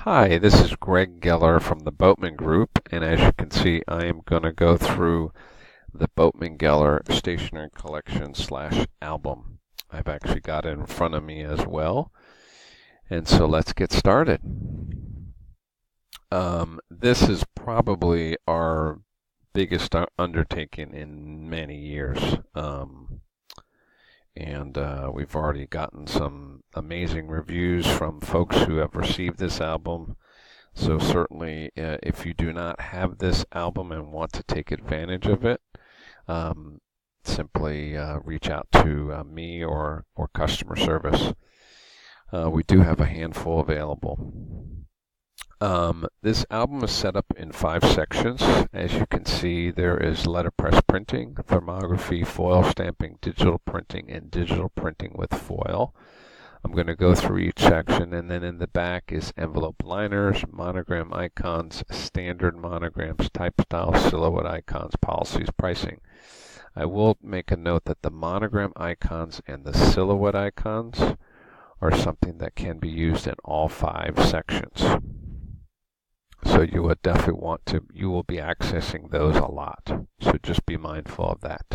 Hi, this is Greg Geller from the Boatman Group, and as you can see, I am going to go through the Boatman Geller Stationery Collection slash album. I've actually got it in front of me as well, and so let's get started. This is probably our biggest undertaking in many years. We've already gotten some amazing reviews from folks who have received this album. So certainly, if you do not have this album and want to take advantage of it, simply reach out to me or customer service. We do have a handful available. This album is set up in 5 sections. As you can see, there is letterpress printing, thermography, foil stamping, digital printing, and digital printing with foil. I'm going to go through each section, and then in the back is envelope liners, monogram icons, standard monograms, type styles, silhouette icons, policies, pricing. I will make a note that the monogram icons and the silhouette icons are something that can be used in all 5 sections. So you would definitely you will be accessing those a lot. So just be mindful of that.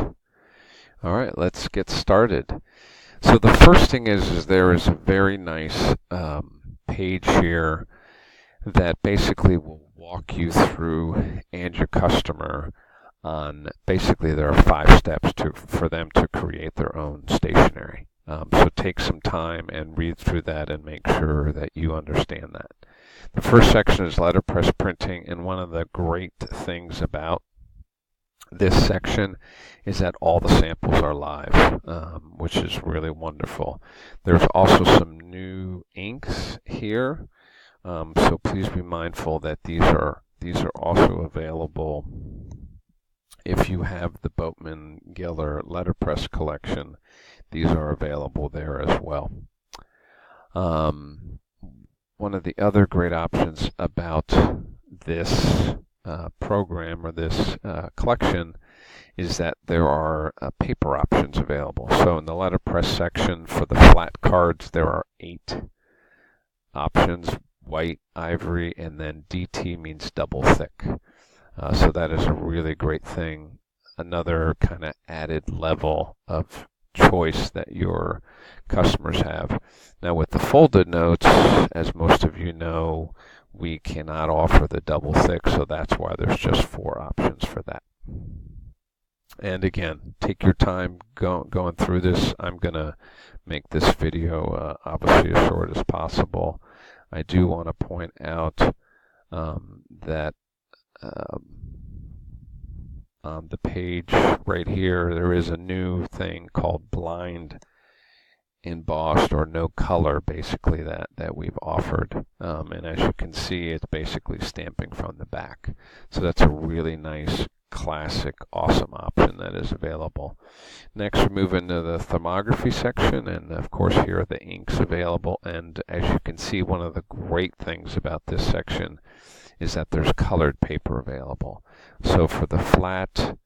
All right, let's get started. So the first thing is there is a very nice page here that basically will walk you through and your customer on basically there are 5 steps for them to create their own stationery. So take some time and read through that and make sure that you understand that. The first section is letterpress printing, and one of the great things about this section is that all the samples are live, which is really wonderful. There's also some new inks here, so please be mindful that these are also available. If you have the Boatman Geller letterpress collection, these are available there as well. One of the other great options about this program or this collection is that there are paper options available. So in the letterpress section for the flat cards, there are 8 options: white, ivory, and then DT means double thick. So that is a really great thing. Another kind of added level of choice that your customers have. Now with the folded notes, as most of you know, we cannot offer the double thick, so that's why there's just 4 options for that. And again, take your time going through this. I'm going to make this video obviously as short as possible. I do want to point out that on the page right here, there is a new thing called blind embossed or no color, basically that we've offered, and as you can see, it's basically stamping from the back. So that's a really nice, classic, awesome option that is available. Next, we move into the thermography section, and of course here are the inks available. And as you can see, one of the great things about this section is that there's colored paper available. So for the flat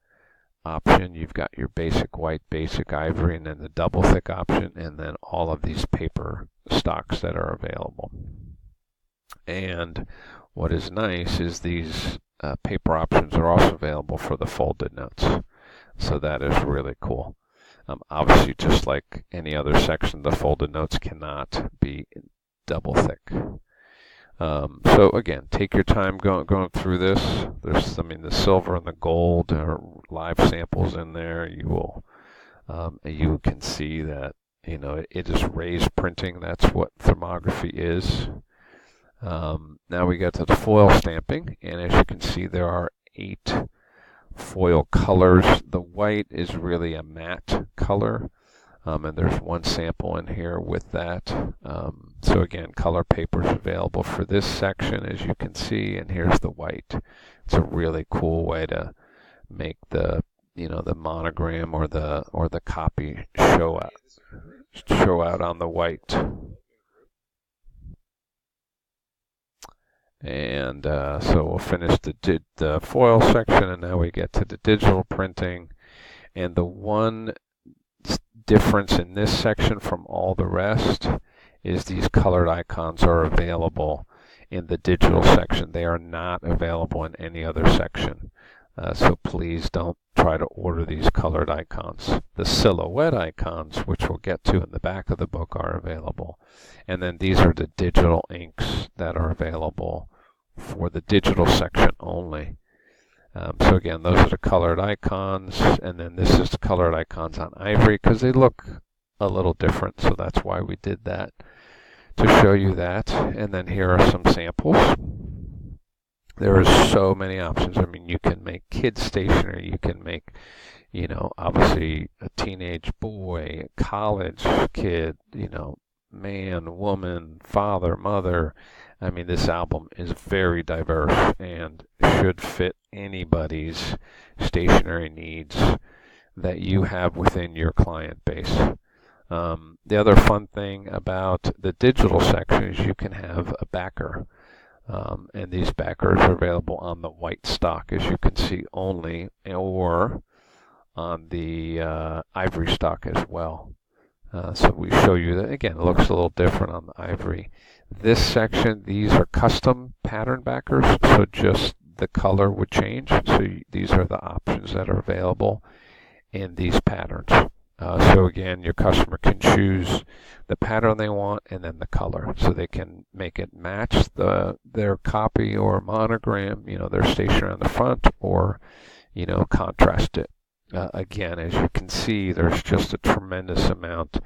option, you've got your basic white, basic ivory, and then the double thick option, and then all of these paper stocks that are available. And what is nice is these paper options are also available for the folded notes. So that is really cool. Obviously, just like any other section, the folded notes cannot be double thick. So again, take your time going through this. There's, the silver and the gold are live samples in there. You can see that, it is raised printing. That's what thermography is. Now we get to the foil stamping, and as you can see, there are 8 foil colors. The white is really a matte color. And there's 1 sample in here with that. So again, color paper is available for this section, as you can see, and here's the white. It's a really cool way to make the monogram or the copy show out on the white. And so we'll finish the foil section, and now we get to the digital printing. And the one difference in this section from all the rest is these colored icons are available in the digital section. They are not available in any other section. So please don't try to order these colored icons. The silhouette icons, which we'll get to in the back of the book, are available. And then these are the digital inks that are available for the digital section only. So again, those are the colored icons, and then this is the colored icons on ivory because they look a little different, so that's why we did that, to show you that. And then here are some samples. There are so many options. I mean, you can make kids stationery, you can make, obviously a teenage boy, a college kid, man, woman, father, mother. I mean, this album is very diverse and should fit anybody's stationery needs that you have within your client base. The other fun thing about the digital section is you can have a backer. And these backers are available on the white stock, as you can see only, or on the ivory stock as well. So we show you that, again, it looks a little different on the ivory. This section, these are custom pattern backers, so just the color would change. So these are the options that are available in these patterns. So again, your customer can choose the pattern they want and then the color, so they can make it match their copy or monogram, their stationery on the front, or contrast it. Again, as you can see, there's just a tremendous amount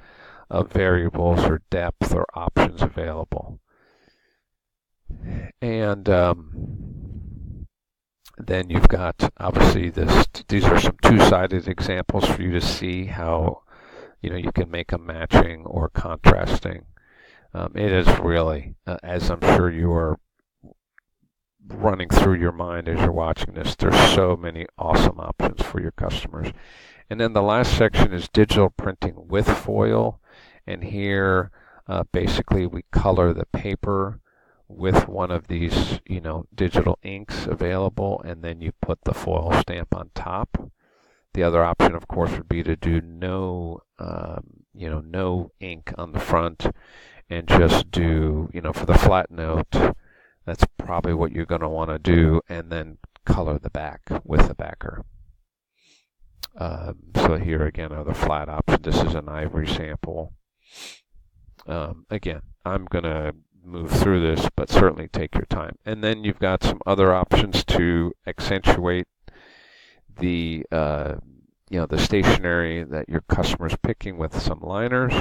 of variables or depth or options available. And then you've got, obviously, these are some two-sided examples for you to see how you can make a matching or contrasting. It is really, as I'm sure you are running through your mind as you're watching this, there's so many awesome options for your customers. And then the last section is digital printing with foil. And here, basically, we color the paper with one of these, digital inks available, and then you put the foil stamp on top. The other option, of course, would be to do no ink on the front, and just do, for the flat note, that's probably what you're going to want to do, and then color the back with the backer. So here again are the flat options. This is an ivory sample. Again, I'm going to move through this, but certainly take your time. And then you've got some other options to accentuate the the stationery that your customer's picking with some liners.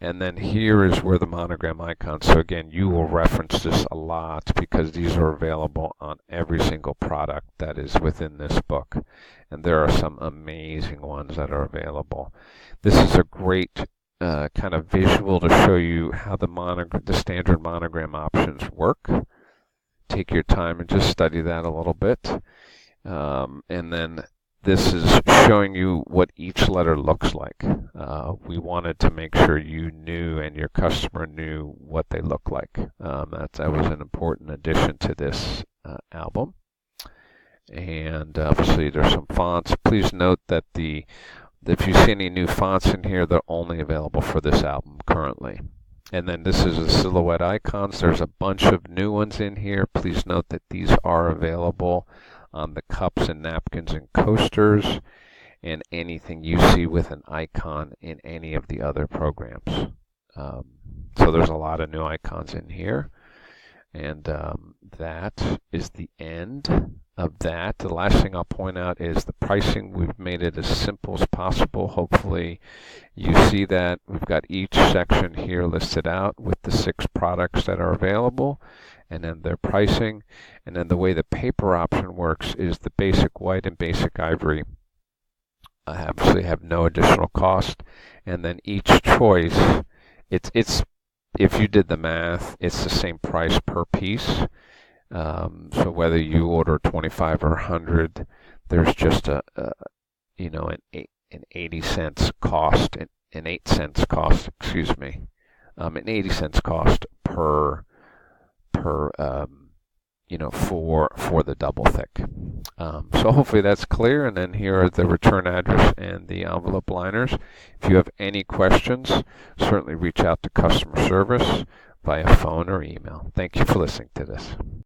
And then here is where the monogram icons. So again, you will reference this a lot because these are available on every single product that is within this book. And there are some amazing ones that are available. This is a great kind of visual to show you how the standard monogram options work. Take your time and just study that a little bit. And then this is showing you what each letter looks like. We wanted to make sure you knew and your customer knew what they look like. That was an important addition to this album. And obviously there's some fonts. Please note that if you see any new fonts in here, they're only available for this album currently. And then this is the silhouette icons. There's a bunch of new ones in here. Please note that these are available on the cups and napkins and coasters and anything you see with an icon in any of the other programs. So there's a lot of new icons in here. And that is the end of that. The last thing I'll point out is the pricing. We've made it as simple as possible. Hopefully you see that. We've got each section here listed out with the 6 products that are available, and then their pricing. And then the way the paper option works is the basic white and basic ivory obviously have no additional cost. And then each choice, it's if you did the math, it's the same price per piece. So whether you order 25 or 100, there's just an 80 cents cost, an 8 cents cost, excuse me, an 80 cents cost per for the double thick. So hopefully that's clear. And then here are the return address and the envelope liners. If you have any questions, certainly reach out to customer service. via phone or email. Thank you for listening to this.